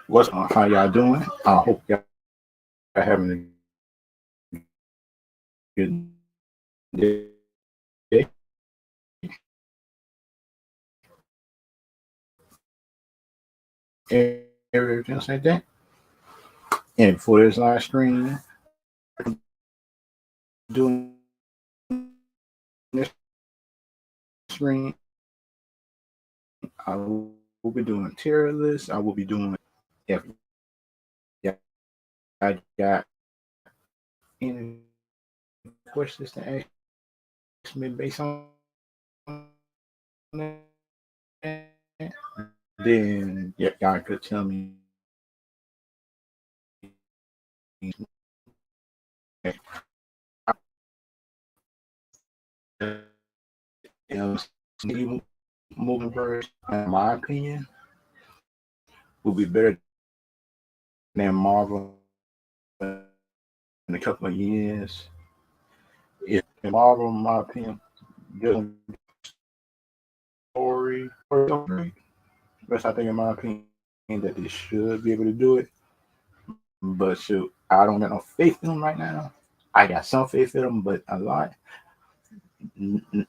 What's how y'all doing? I hope y'all having a good day. Everything else like that. And for this live stream, doing this stream, I will be doing tier lists. I will be doing if I got any questions to ask me based on that, then y'all could tell me. Moving verse, in my opinion, will be better than Marvel in a couple of years. If Marvel, in my opinion, doesn't story or something, that's I think in my opinion that they should be able to do it. But shoot, I don't got no faith in them right now. I got some faith in them, but a lot,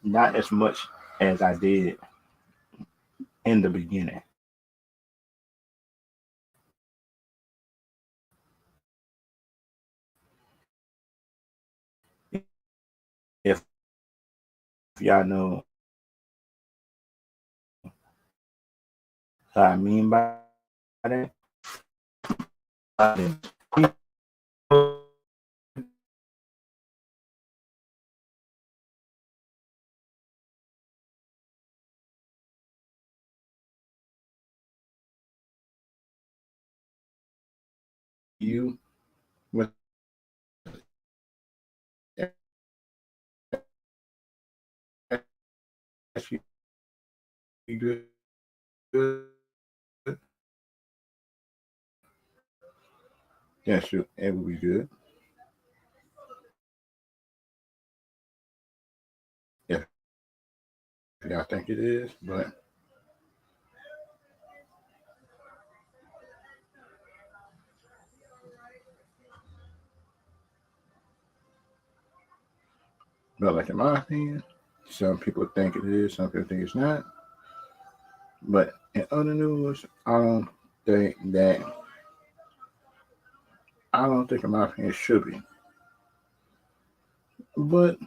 not as much as I did in the beginning. If y'all know what I mean by that, you with good. Yeah, sure, it will be good. Yeah, y'all think it is, but like in my opinion, some people think it is, some people think it's not. But in other news, think that I don't think in my opinion it should be. But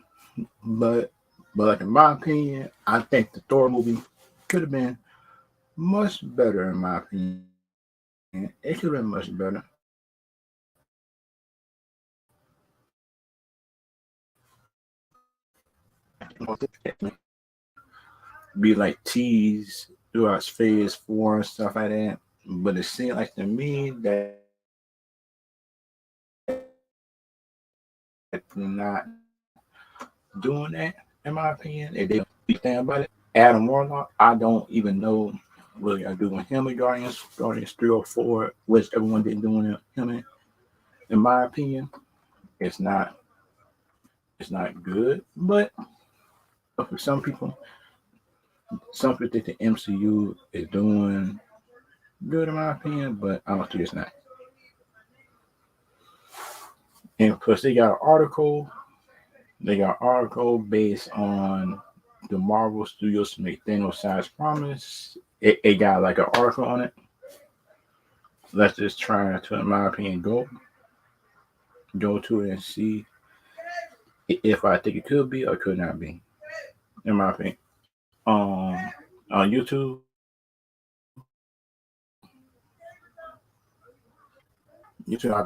but like in my opinion, I think the Thor movie could have been much better in my opinion. It could have been much better. Be like teased throughout phase 4 and stuff like that. But it seemed like to me that not doing that, in my opinion. If they don't think about it, Adam Warlock, I don't even know what I do with him in Guardians 3 or 4, which everyone did doing him in my opinion, it's not good. But for some people think the MCU is doing good in my opinion, but I don't think it's not. And plus they got an article. They got an article based on the Marvel Studios to make Thanos size promise. It got like an article on it. Let's just try to, in my opinion, go to it and see if I think it could be or could not be. In my opinion, um, on YouTube, YouTube,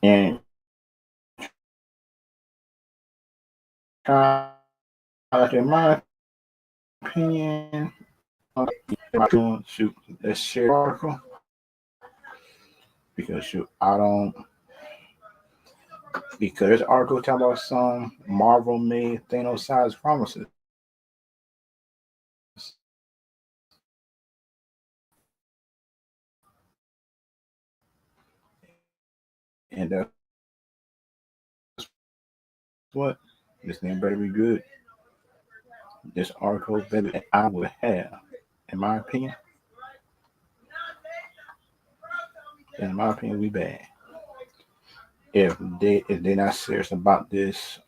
And kind of like in my opinion, shoot, let's share the article because shoot, I don't because this article talking about some Marvel made Thanos sized promises. And that's what this thing better be good. This article better I would have, in my opinion. In my opinion, we bad. If they're not serious about this,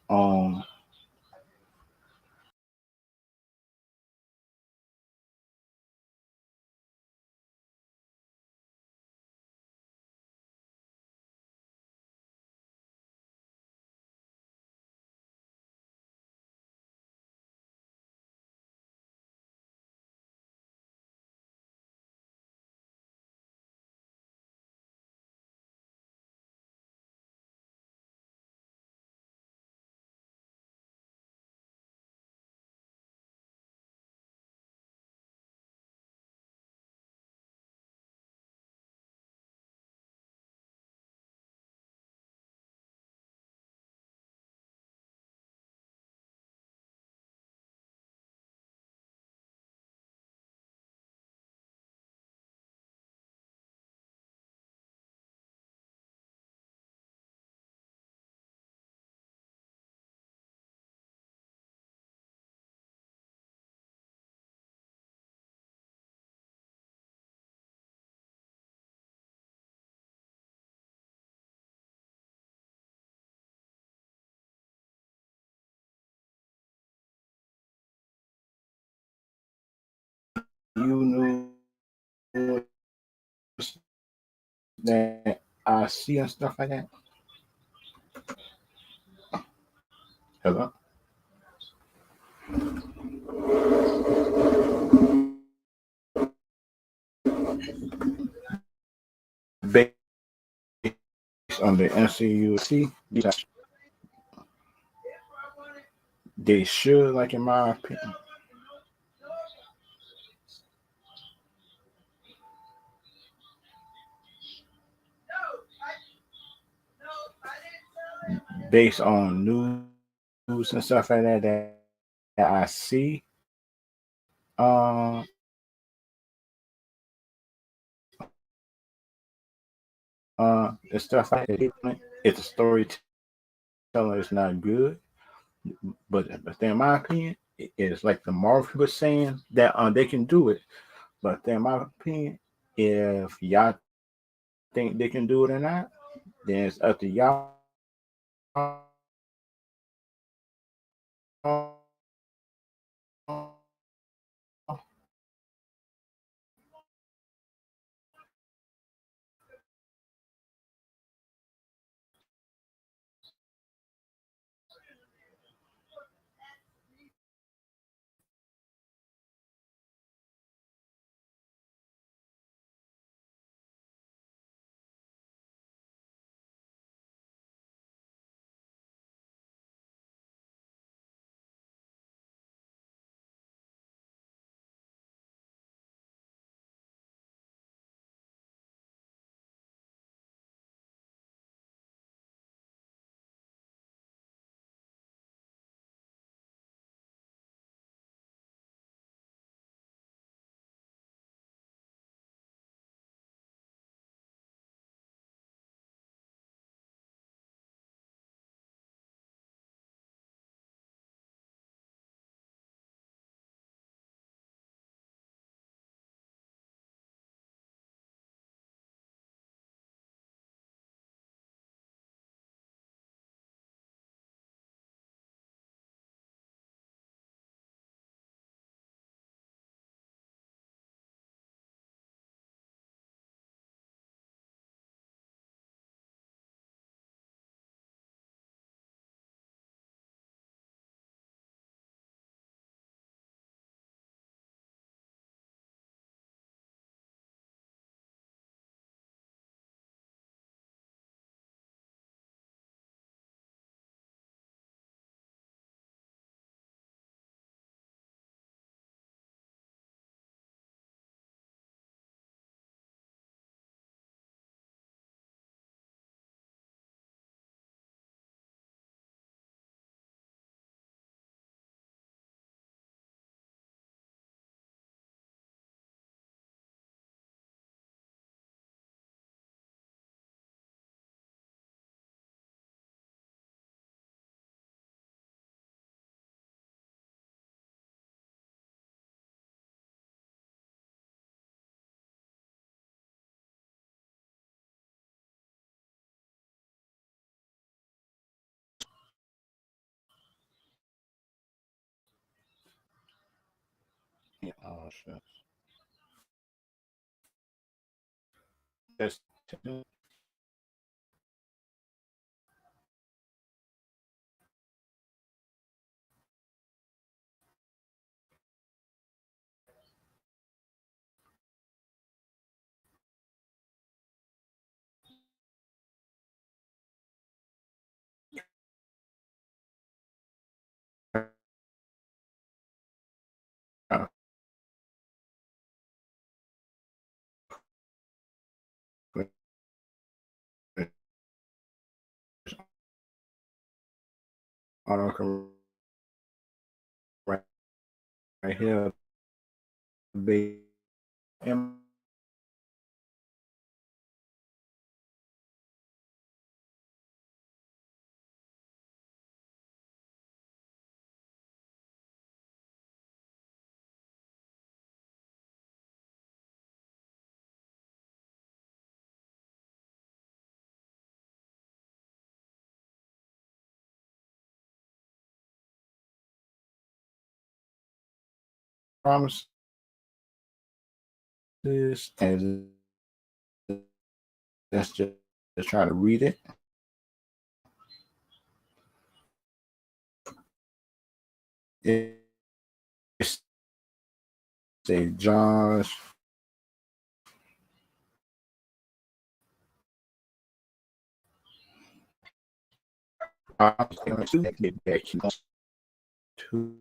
you know that I see and stuff like that. Hello, based on the NCUC, they should, like in my opinion, based on news and stuff like that I see, the stuff like that, it's a storytelling is not good. But in my opinion, it's like the Marvel people saying that they can do it. But in my opinion, if y'all think they can do it or not, then it's up to y'all. That's article right here. Promises and let's just try to read it. It's a Josh. To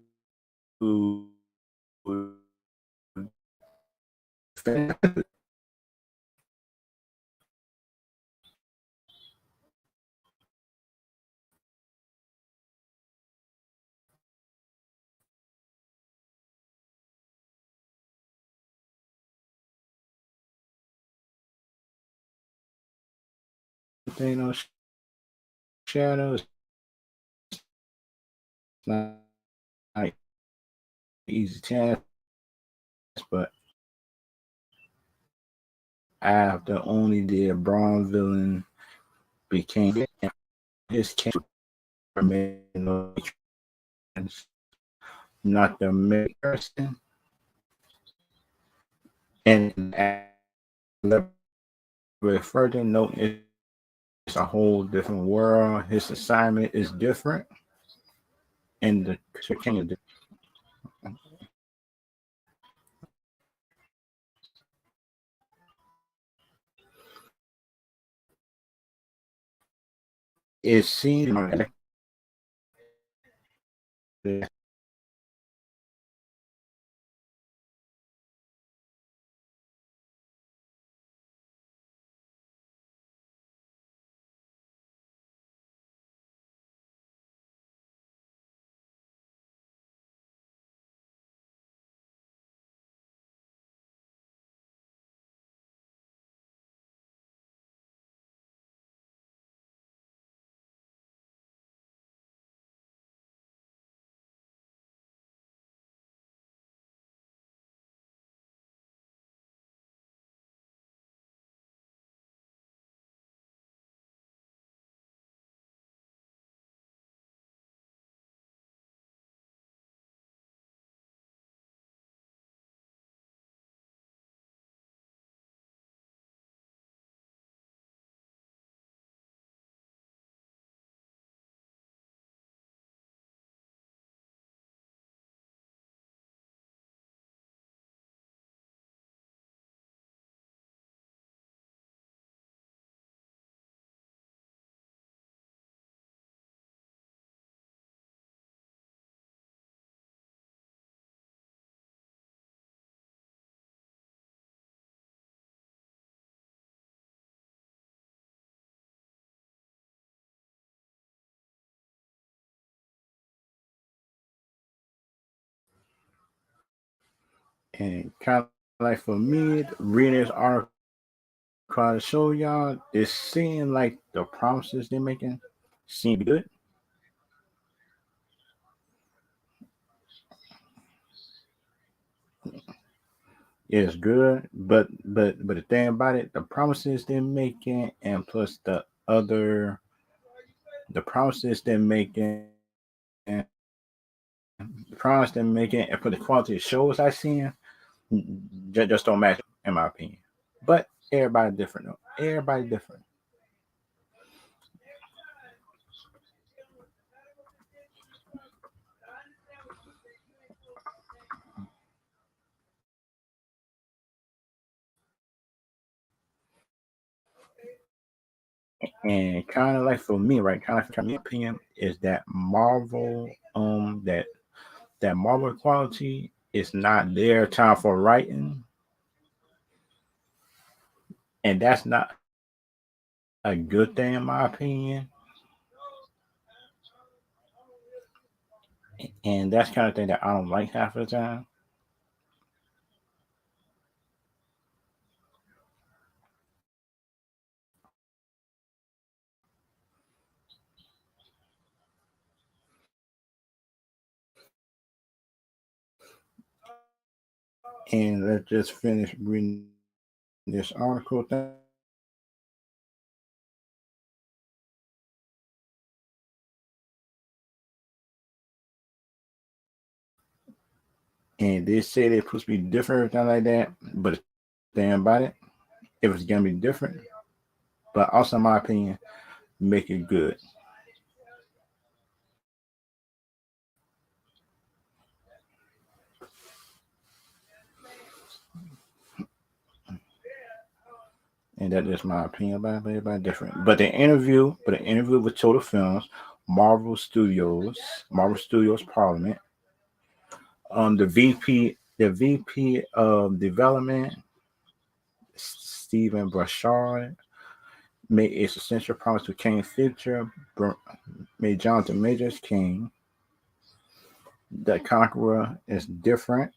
Thanos shadows. It's not an easy task, but after only the bronze villain became his case not the main person. And with further note, it's a whole different world. His assignment is different, and the king it seems like and kind of like for me, reading this article to show y'all, it seems like the promises they're making seem good. It's good, but the thing about it, the promises they're making, and plus the promises they're making, and the promise they're making, and for the quality of shows I seen, just don't match, in my opinion. But everybody different though. Everybody different. And kind of like for me, right? Kind of my opinion is that Marvel, that Marvel quality is not their time for writing, and that's not a good thing in my opinion. And that's kind of thing that I don't like half of the time. And let's just finish reading this article thing. And they say they're supposed to be different, everything like that. But the thing about it, if it's gonna be different, but also in my opinion, make it good. And that is my opinion about everybody different. But the interview with Total Films, Marvel Studios, Marvel Studios Parliament, the VP of Development, Stephen Brashard, made its essential promise to King Future, made Jonathan Majors King. The Conqueror is different.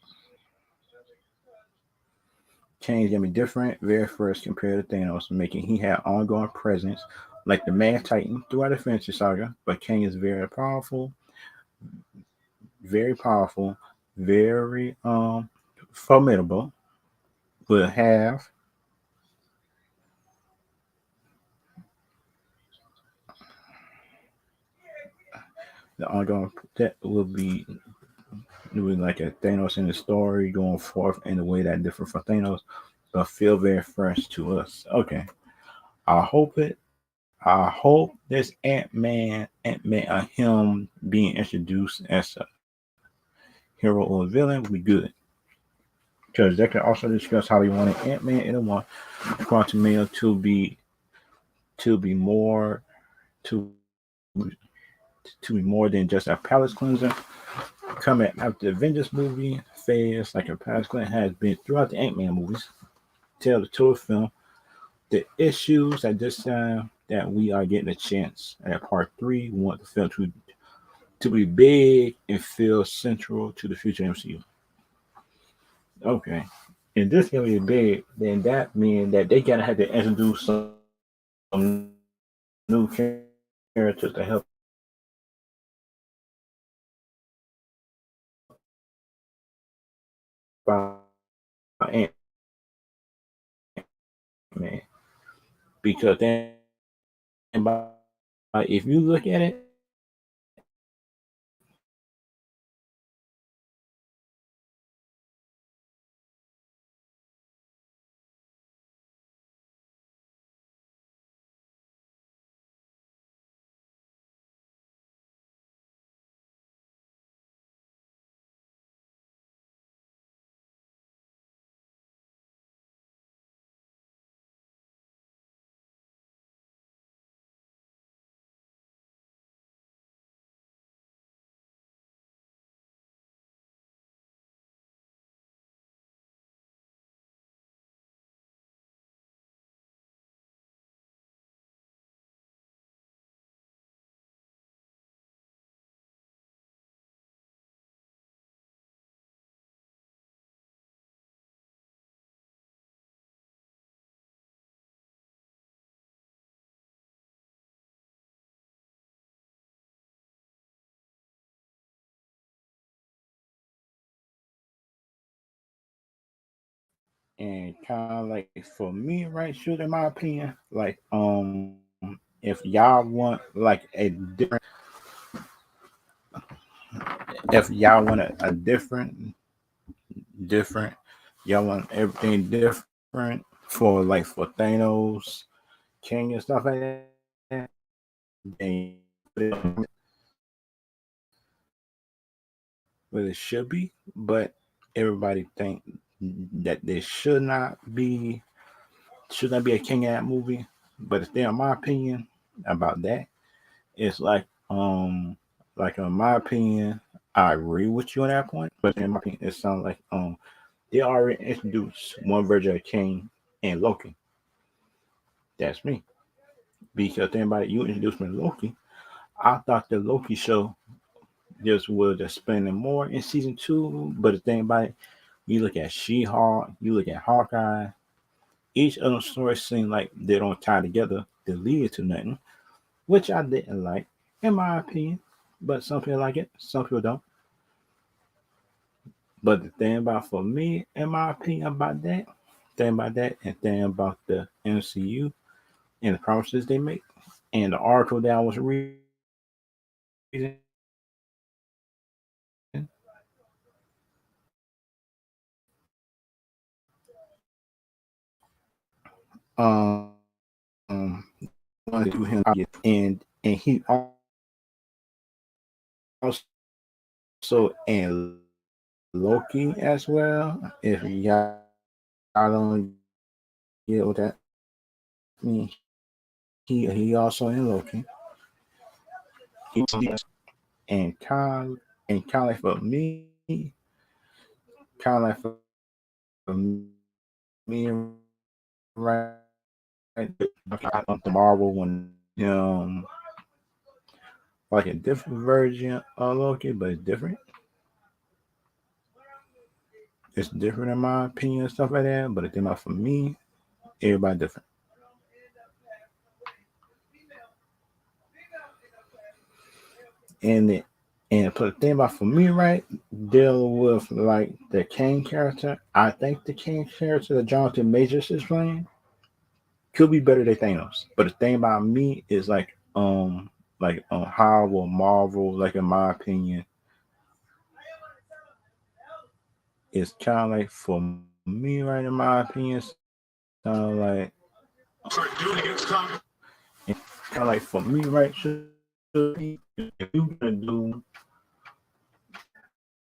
King is gonna be different, very first compared to Thanos, making he had ongoing presence like the Mad Titan throughout the Fantasy Saga. But King is very powerful, very formidable. Will have the ongoing that will be like a Thanos in the story going forth in a way that different from Thanos, but feel very fresh to us. Okay, I hope it. I hope this Ant Man, him being introduced as a hero or a villain will be good. Because they can also discuss how they wanted Ant-Man and the one Quantum to be more to to be more than just a palace cleanser. Coming after the Avengers movie phase, like a palace cleanser has been throughout the Ant-Man movies. Tell the tour film the issues at this time that we are getting a chance at part three. We want the film to be big and feel central to the future MCU. Okay. If this gonna be big, then that means that they gotta have to introduce some new characters to help Ant Man. Because then, if you look at it, and kind of like for me, right, shoot, in my opinion, like if y'all want like if y'all want a different Y'all want everything different for Thanos, King and stuff like that. Then put it on what it should be, but everybody think that there should not be a King in that movie. But it's there, in my opinion, about that. It's like in my opinion, I agree with you on that point. But in my opinion, it sounds like they already introduced one version of King and Loki. That's me. Because think about it, you introduced me to Loki. I thought the Loki show just was just spending more in season two. But the thing about it, you look at She-Hulk, you look at Hawkeye, each of them stories seem like they don't tie together to lead to nothing, which I didn't like, in my opinion. But some people like it, some people don't. But the thing about for me, in my opinion, and thing about the MCU and the promises they make, and the article that I was reading, wanted to do him, and he also in Loki as well. If y'all don't get what that means, he also in Loki. And kind of like for me, kind of like for me, right? The Marvel one, like a different version of Loki, but it's different. It's different in my opinion and stuff like that. But it's not for me. Everybody different. And it, and put the thing about for me, right, dealing with like the Kane character, I think the Kane character that Jonathan Majors is playing could be better than Thanos. But the thing about me is like how will Marvel, like in my opinion, is kind of like for me, right, in my opinion, kind of like kind of like for me, right, should be if you're gonna do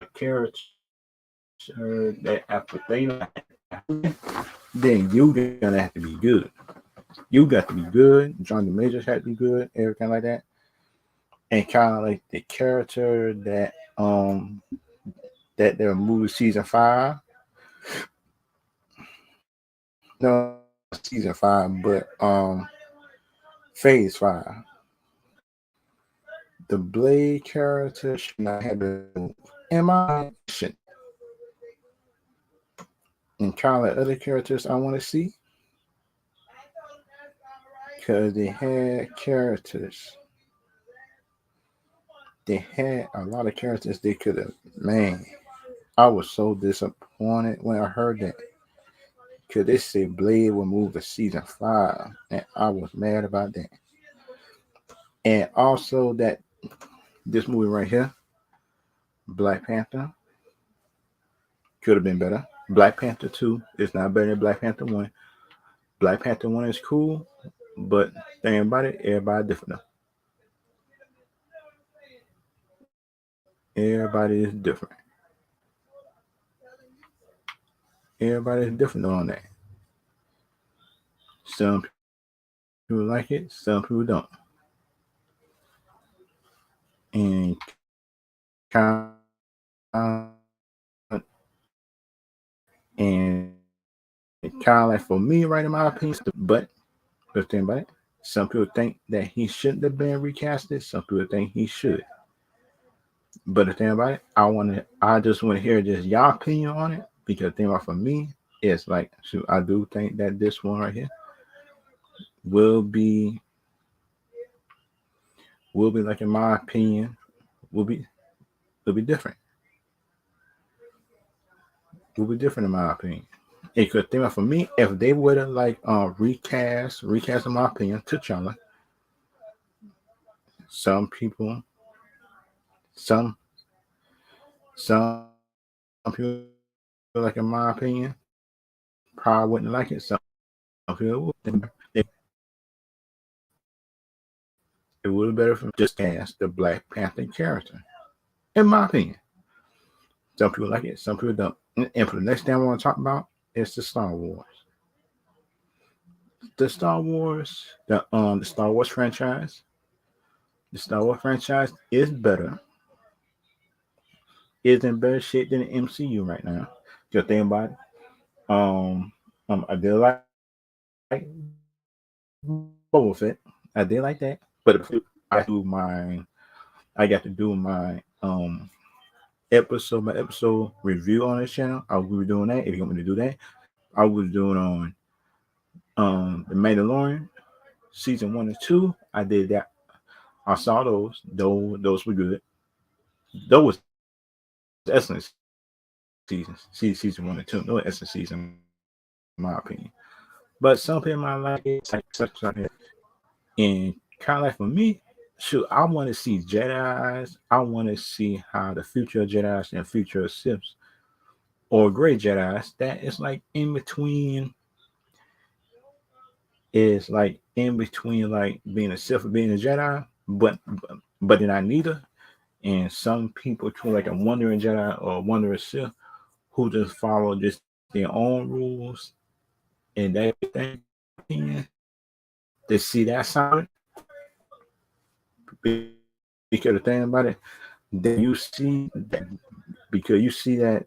a character that after Thanos, then you gonna have to be good. You got to be good. John the Majors had to be good. Everything like that, and kind of like the character that their movie season 5. No, season 5, but phase 5. The Blade character should not have been in my opinion. And kind of like other characters I want to see because they had characters. They had a lot of characters they could have. Man, I was so disappointed when I heard that. Because they said Blade will move to season 5, and I was mad about that. And also that this movie right here, Black Panther, could have been better. Black Panther 2 is not better than Black Panther 1. Black Panther 1 is cool, but think about it, everybody different though. Everybody is different. Everybody is different on that. Some people like it, some people don't. And kind and kind of like for me, right in my opinion, but think about it. Some people think that he shouldn't have been recasted. Some people think he should. But the thing about it, I just want to hear just your opinion on it because the thing about for me is like, so I do think that this one right here will be like in my opinion will be different. Will be different in my opinion. It could think about for me if they would have like recast in my opinion T'Challa. Some people, some people like in my opinion, probably wouldn't like it. Some people would. It would be better for me just cast the Black Panther character, in my opinion. Some people like it, some people don't. And for the next thing I want to talk about is the Star Wars. The Star Wars franchise. The Star Wars franchise is better, is in better shape than the MCU right now. Just think about it. I did like Boba Fett. I did like that, but I got to do my episode by episode review on this channel. I will be doing that. If you want me to do that, I was doing on The Mandalorian season 1 and 2. I did that. I saw those. Those were good. Those was excellent seasons. Season 1 and 2. Those were excellent seasons, in my opinion. But some people might like it. And kind of like for me, shoot, I want to see Jedi's. I want to see how the future of Jedi's and future of Siths or gray Jedi's that is like in between, like being a Sith or being a Jedi, but they're not neither. And some people too, like a wandering Jedi or a wandering Sith who just follow just their own rules and that thing. They see that side because the thing about it, that you see that because you see that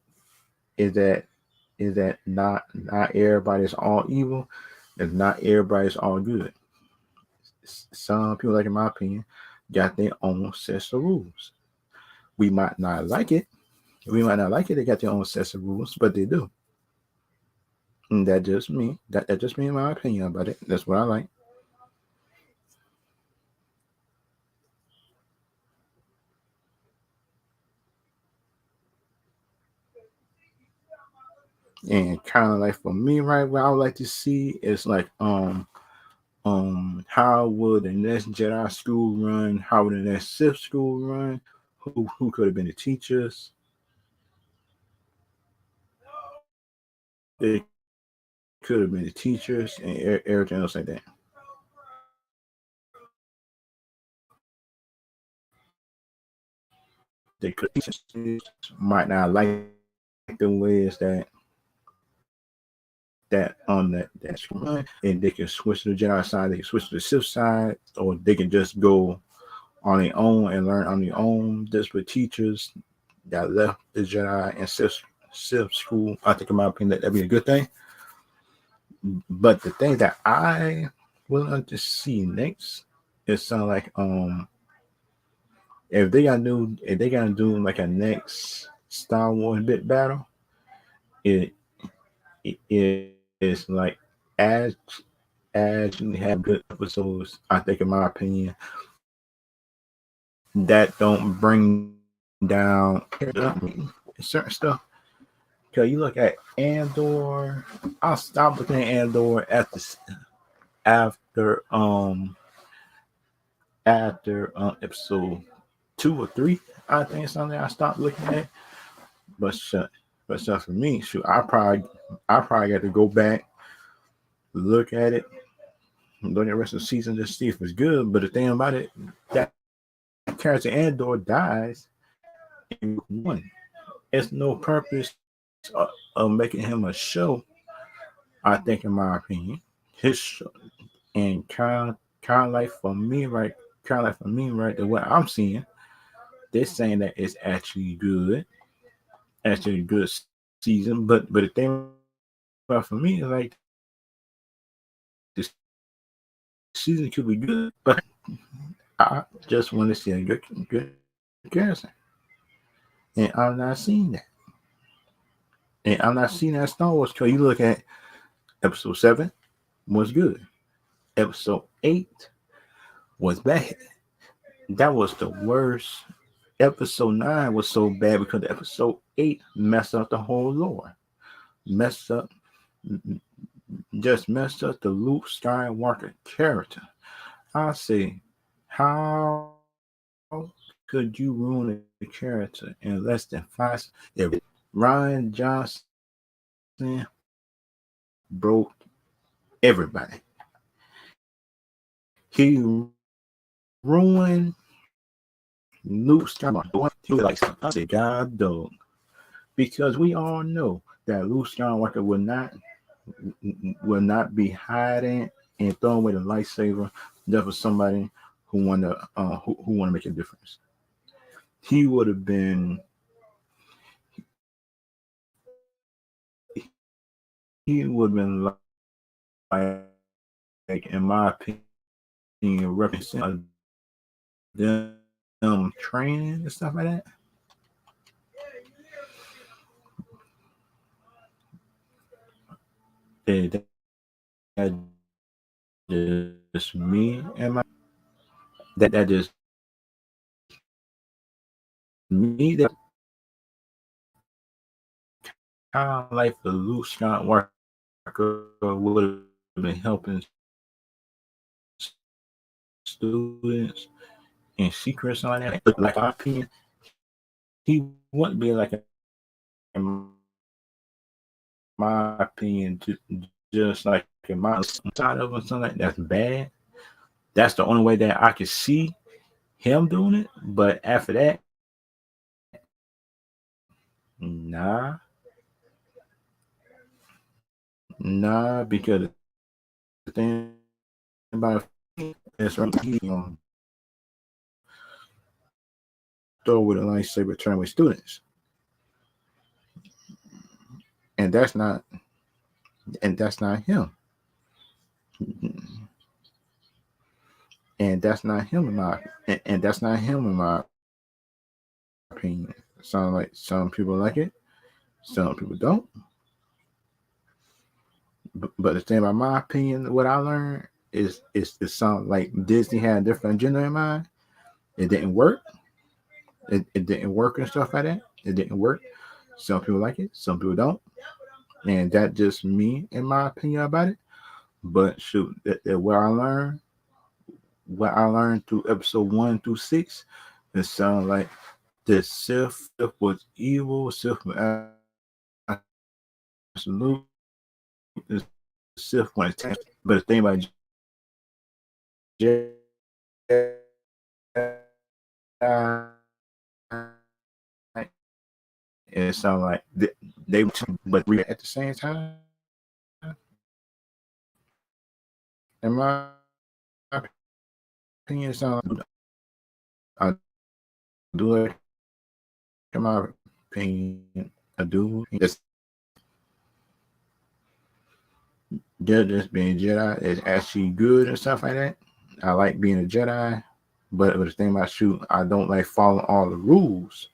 is that not everybody's all evil, and not everybody's all good. Some people, like in my opinion, got their own sets of rules. We might not like it. We might not like it. They got their own sets of rules, but they do. And that just me. That just me in my opinion about it. That's what I like. And kind of like for me, right, what I would like to see is like how would the next Jedi school run? How would the next Sith school run? Who could have been the teachers? They could have been the teachers and everything else like that. They could might not like the ways that on that screen, and they can switch to the Jedi side, they can switch to the Sith side, or they can just go on their own and learn on their own. Just with teachers that left the Jedi and Sith school, I think in my opinion that'd be a good thing. But the thing that I would like to see next is something like if they gotta do like a next Star Wars bit battle, it it is like as as you have good episodes, I think in my opinion, that don't bring down certain stuff. Cause you look at Andor, I'll stop looking at Andor after episode 2 or 3. I think it's something I stopped looking at. But for me, shoot, I probably got to go back, look at it, look at the rest of the season to see if it's good. But the thing about it, that character Andor dies in one. It's no purpose of making him a show. I think, in my opinion, his show and kind of like for me, right? Kind of like for me, right? The way I'm seeing, they're saying that it's actually a good season. But the thing about for me is like this season could be good, but I just want to see a good comparison, and I'm not seeing that. And I'm not seeing that Star Wars. Because you look at episode 7 was good, episode 8 was bad. That was the worst. Episode 9 was so bad because episode 8 messed up the whole lore, messed up, just messed up the Luke Skywalker character. I say, how could you ruin a character in less than 5? If Ryan Johnson saying? Broke everybody. He ruined Luke Skywalker. He was like, I said, God dog. Because we all know that Luke Skywalker will not be hiding and throwing away the lightsaber just for somebody who want to who want to make a difference. He would have been. He would have been like, in my opinion, representing them training and stuff like that. That just me and my that just me that kind of like the Luke Skywalker would have been helping students in secrets on that. But like my opinion, he wouldn't be like, in my opinion, just like in my side of something like that's bad. That's the only way that I could see him doing it. But after that, nah, because the thing about is he throw with a lightsaber turn with students, and that's not him, and that's not him in my opinion. Sound like some people like it, some people don't. But the thing about my opinion, what I learned is it sounds like Disney had a different agenda in mind. It didn't work. It didn't work and stuff like that. It didn't work. Some people like it, some people don't, and that just me in my opinion about it. But shoot, that what I learned through episode 1 through 6, it sounds like the Sith was evil. Sith was absolute. The Sith was attached. But the thing about Jedi, it sounds like they but at the same time. In my opinion, it sounds like I do it. In my opinion, I do. Just being Jedi is actually good and stuff like that. I like being a Jedi, but the thing about I don't like following all the rules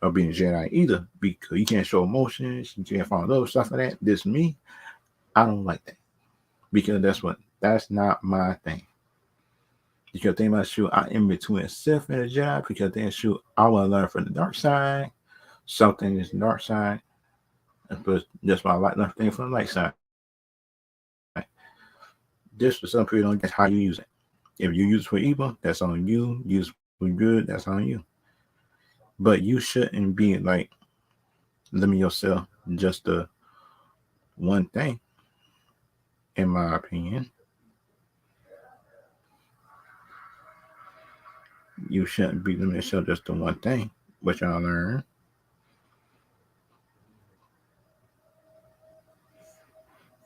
of being a Jedi either, because you can't show emotions, you can't follow those stuff like that. This me, I don't like that, because that's not my thing. Because the thing about I'm in between a Sith and a Jedi, because then I want to learn from the dark side. Something is the dark side, but that's why I like learning things from the light side. This for some people don't get how you use it. If you use it for evil, that's on you. Use it for good, that's on you. But you shouldn't be like limit yourself just to one thing, in my opinion. You shouldn't be limiting yourself just to one thing, which I learned.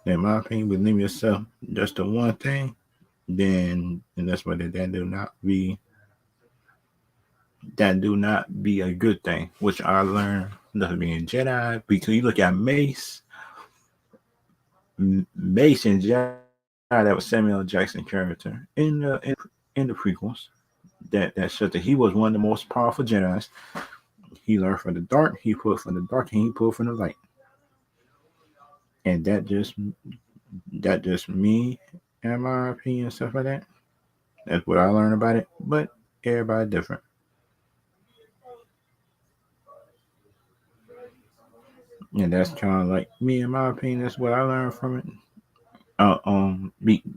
In my opinion, with limit yourself just to one thing, then and that's what that do not be a good thing, which I learned nothing being Jedi, because you look at Mace and Jedi, that was Samuel Jackson character in the prequels. That showed that he was one of the most powerful Jedi's. He learned from the dark, he pulled from the dark, and he pulled from the light. And that just me, in my opinion, stuff like that. That's what I learned about it. But everybody different. And that's kind of like me, in my opinion. That's what I learned from it.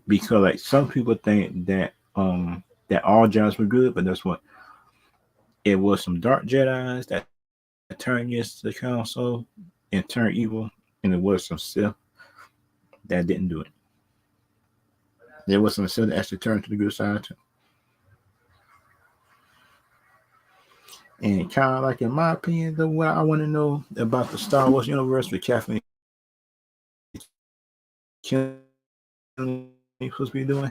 Because like some people think that that all Jedi's were good, but that's what it was. Some dark Jedi's that turned against the council and turned evil, and there was some stuff that didn't do it. There was some stuff that actually turned to the good side too. And kind of like, in my opinion, though, what I want to know about the Star Wars universe with Kathleen Kennedy supposed to be doing,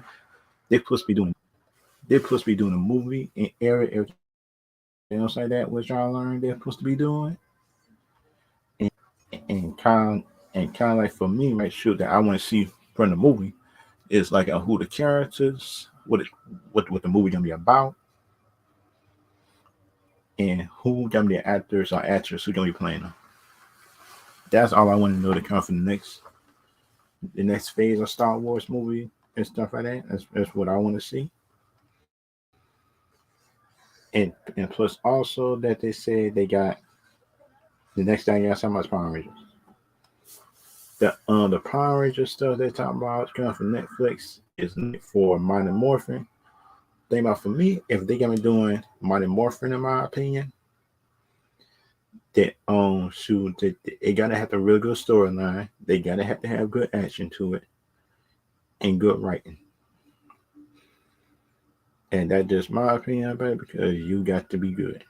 they're supposed to be doing a movie and everything else like that, which I learned they're supposed to be doing. And kind of like, for me, right, shoot, that I want to see from the movie is like who the characters, what the movie gonna be about, and who gonna be the actors or actors who gonna be playing them. That's all I want to know to come from the next phase of Star Wars movie and stuff like that. That's what I want to see. And plus also that they said they got the next thing you got talking about Power Rangers. The Power Rangers stuff they talking about coming from Netflix is for Mighty Morphin. Think about, for me, if they got me doing Mighty Morphin, in my opinion, that they gotta have a real good storyline. They gotta have to have good action to it and good writing. And that's just my opinion about it, because you got to be good.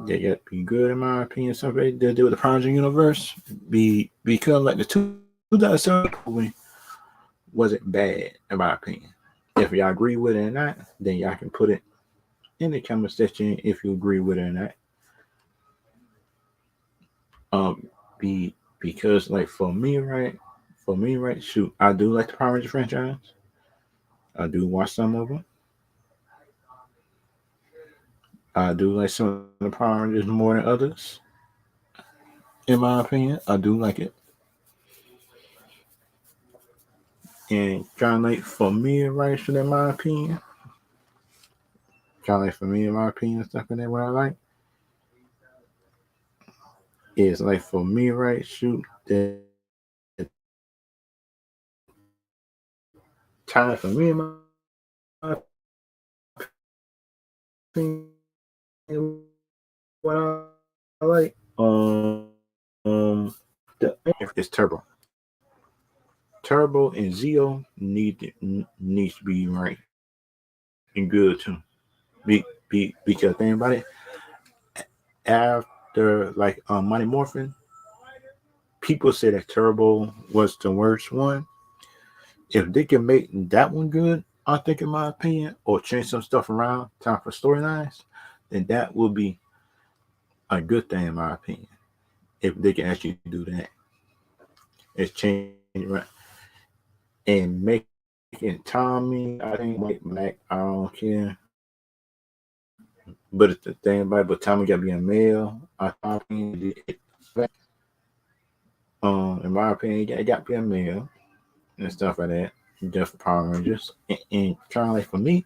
They got to be good, in my opinion. Something to do with the Project Universe, because like the 2007 movie wasn't bad, in my opinion. If y'all agree with it or not, then y'all can put it in the comment section if you agree with it or not. Because like for me, right, shoot, I do like the Power Rangers franchise. I do watch some of them. I do like some of the Power Rangers more than others. In my opinion, I do like it. And kind of like for me, right, in my opinion, stuff like that, what I like is like, for me, right, shoot, the time for me, in my opinion, what I like, it's Turbo. Turbo and Zeo needs to be right and good too. Because think about it, after like Mighty Morphin, people say that Turbo was the worst one. If they can make that one good, I think, in my opinion, or change some stuff around, time for storylines, then that will be a good thing, in my opinion. If they can actually do that, it's change right and making Tommy, I think, White Mac, I don't care. But it's the thing about it, but Tommy got to be a male. I think, in my opinion, it got to be a male and stuff like that. Just for Power Rangers, and kind of like, for me,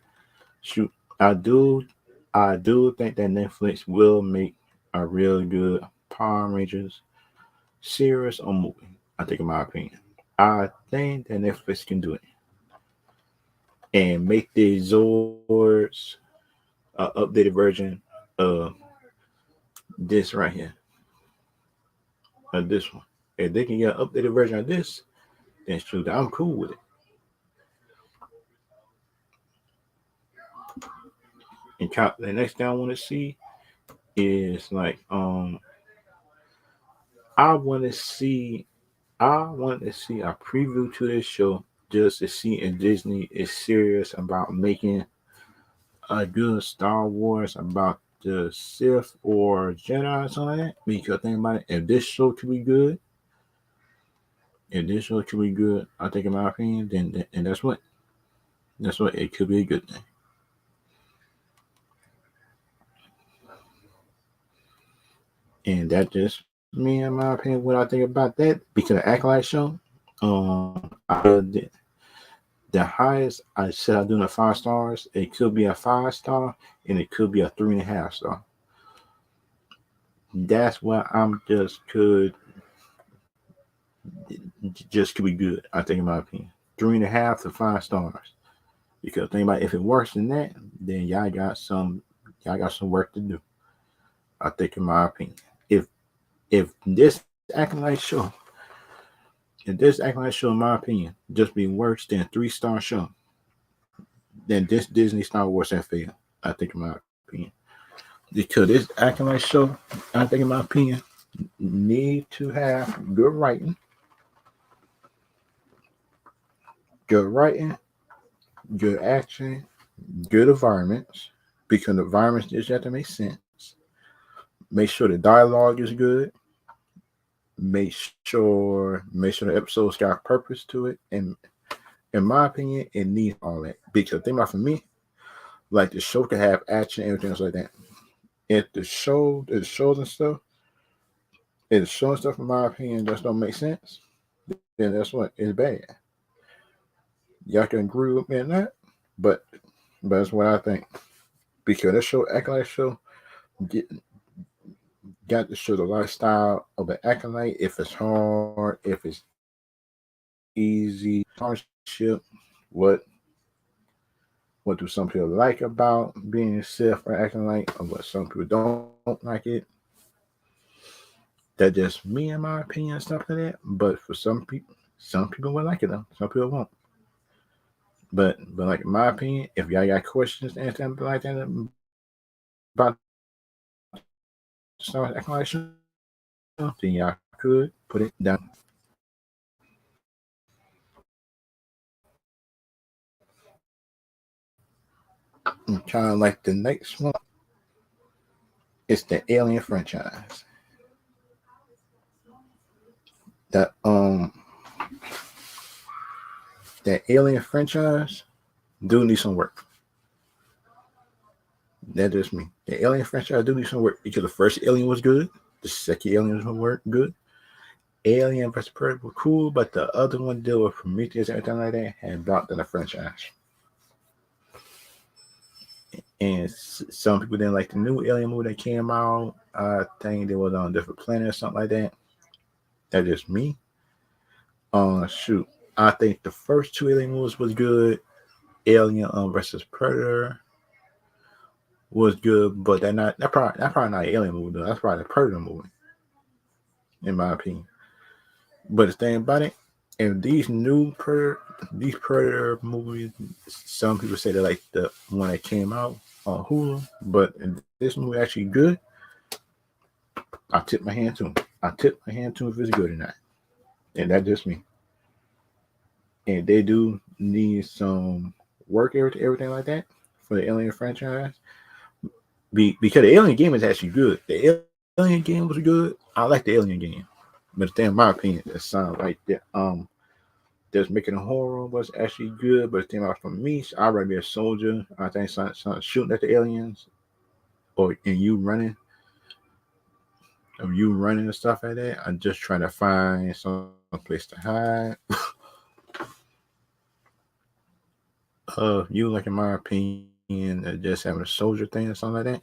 shoot, I do think that Netflix will make a really good Power Rangers series or movie. I think, in my opinion, I think that Netflix can do it and make the Zords updated version of this right here, of this one. If they can get an updated version of this, then shoot, I'm cool with it. And the next thing I want to see is like I want to see a preview to this show, just to see if Disney is serious about making a good Star Wars about the Sith or Jedi or something like that. Because think about it, if this show could be good, I think, in my opinion, then and that's what it could be a good thing. And that just me, in my opinion, what I think about that. Because the Acolyte show, the highest I said I'm doing 5 stars. It could be a 5-star and it could be a 3.5 star. That's why I'm just could be good. I think, in my opinion, 3.5 to 5 stars. Because think about it, if it worse than that, then y'all got some work to do. I think, in my opinion, if this acting like show, in my opinion, just be worse than 3-star show, then this Disney Star Wars and fail. I think in my opinion. Because this acting like show, I think in my opinion, need to have good writing, good action, good environments, because the environments just have to make sense. Make sure the dialogue is good. Make sure the episodes got purpose to it. And in my opinion, it needs all that. Because think about for me, like the show can have action and everything else like that. If the shows and stuff, in my opinion, just don't make sense, then that's what it's bad. Y'all can agree with me on that, but that's what I think. Because this show, Acolyte show, got to show the lifestyle of an acolyte. If it's hard, if it's easy, hardship, what do some people like about being Sith or acolyte, or what some people don't like it. That's just me, in my opinion, and stuff like that. But for some people will like it though. Some people won't. But like in my opinion, if y'all got questions and something like that about Star Wars Acolyte show, then y'all could put it down. And kind of like the next one, it's the Alien franchise. That Alien franchise do need some work. That's just me. The Alien franchise do need some work because the first Alien was good, the second Alien was good. Alien vs. Predator was cool, but the other one deal with Prometheus and everything like that had brought down the franchise. And some people didn't like the new Alien movie that came out. I think they was on a different planet or something like that. That's just me. Shoot. I think the first 2 Alien movies was good. Alien versus Predator was good, but that's probably not an Alien movie though. That's probably a Predator movie, in my opinion. But the thing about it, if these Predator movies, some people say they like the one that came out on Hulu, but if this movie actually good, I tip my hand to him. If it's good or not. And that's just me. And they do need some work, everything like that for the Alien franchise. Because the Alien game is actually good. The Alien game was good. I like the Alien game. But in my opinion, it sounds like that. Just making a horror was actually good. But the thing about for me, I'd rather be a soldier. I think something shooting at the aliens, and you running and stuff like that. I'm just trying to find some place to hide. You like in my opinion, just having a soldier thing or something like that.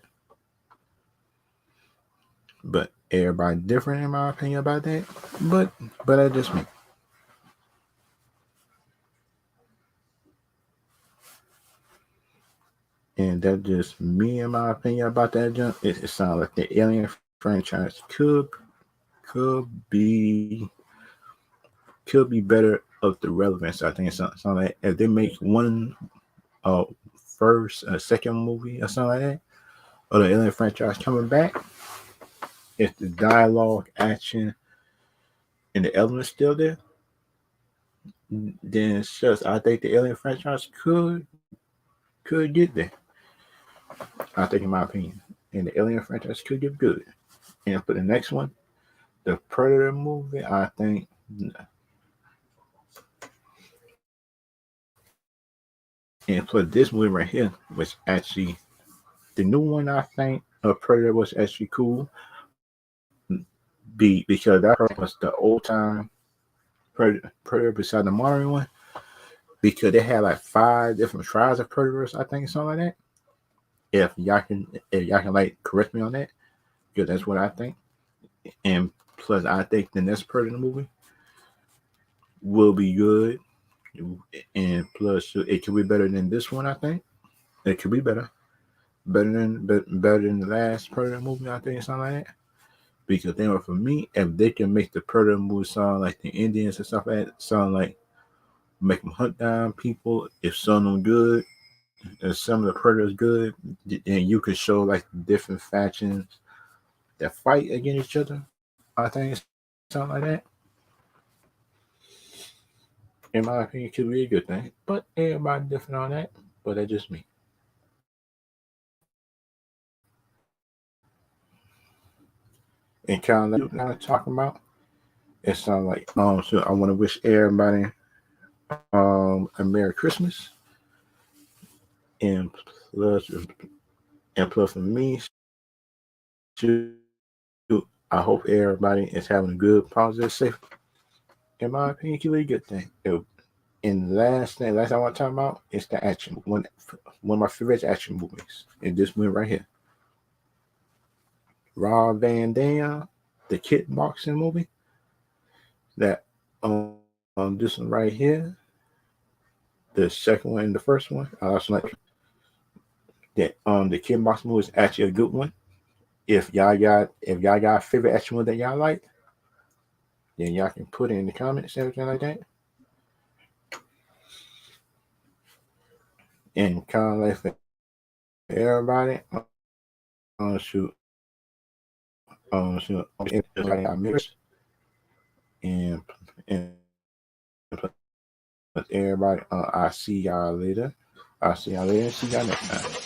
But everybody different in my opinion about that. But that's just me. And that's just me in my opinion about that jump. It sounds like the Alien franchise could be better of the relevance. I think it's something like if they make one first second movie or something like that, or the Alien franchise coming back, if the dialogue, action, and the elements still there, then it's just I think the Alien franchise could get there. I think in my opinion. And the Alien franchise could get good. And for the next one, the Predator movie, I think and for this movie right here was actually the new one. I think of Predator was actually cool. Because that was the old time Predator beside the modern one. Because they had like 5 different tribes of predators, I think, something like that. If y'all can like correct me on that, because that's what I think. And plus, I think the next Predator movie will be good, and plus, it could be better than this one. I think it could be better than the last Predator movie. I think something like that. Because then for me, if they can make the Predator movie sound like the Indians and stuff like that, sound like make them hunt down people, if some of them good, and some of the Predators good, and you could show like different factions that fight against each other. I think something like that, in my opinion, could be a good thing. But everybody different on that. But that's just me. And kind of like now talking about, it sounds like so I want to wish everybody a Merry Christmas, and plus for me, too, I hope everybody is having a good, positive, safe. In my opinion, it's a really good thing. And the last I want to talk about is the action. One of my favorite action movies. And this one right here. Rob Van Dam, the kickboxing movie. That this one right here. The second one and the first one. I also like that the kickboxing movie is actually a good one. If y'all got a favorite action movie that y'all like, then y'all can put it in the comments, everything like that. And kind of like for everybody, shoot, everybody got mirrors, and everybody, I see y'all later. See y'all next time.